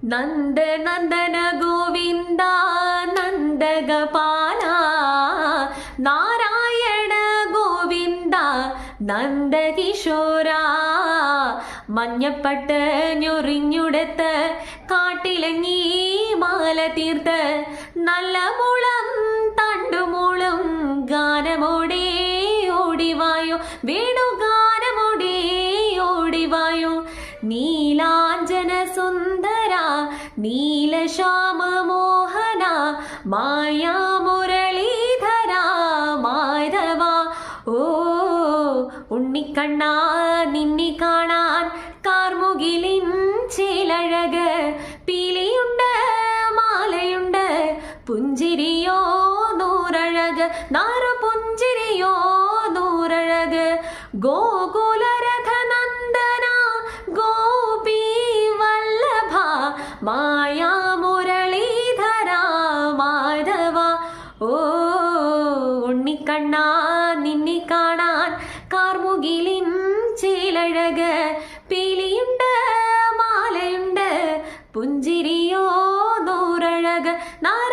നന്ദ നന്ദന ഗോവിന്ദ നന്ദഗപാല നാരായണ ഗോവിന്ദ നന്ദകിശോര മഞ്ഞപ്പട്ട് ഞൊറിഞ്ഞുടുത്ത് കാട്ടിലങ്ങി മാല തീർത്ത് നല്ല മുളം തണ്ടുമൂളും ഗാനമോടെ ഓടിവായോ വേണുഗാനമോടെ ഓടിവായോ നീലാഞ്ജന സുന്ദര നീലശ്യാമ മോഹന മായാ മുരളീധര മാധവ ഓ ഉണ്ണിക്കണ്ണ നിന്നെ കാണാൻ കാർമുകിലിൻ ചേലഴക് പീലിയുണ്ട് മാലയുണ്ട് പുഞ്ചിരിയോ നൂറഴക് നാറു പുഞ്ചിരിയോ നൂറഴക് ഗോകുലരഥ നന്ദന ഗോപി വല്ലഭ മായാ മുരളീധര മാധവ ഓ ഉണ്ണിക്കണ്ണ നിന്നെ കാണാൻ കാർമുകിലിൻ ചേലഴക് പീലിയുണ്ട് മാലയുണ്ട് പുഞ്ചിരിയോ നൂറഴക് നാര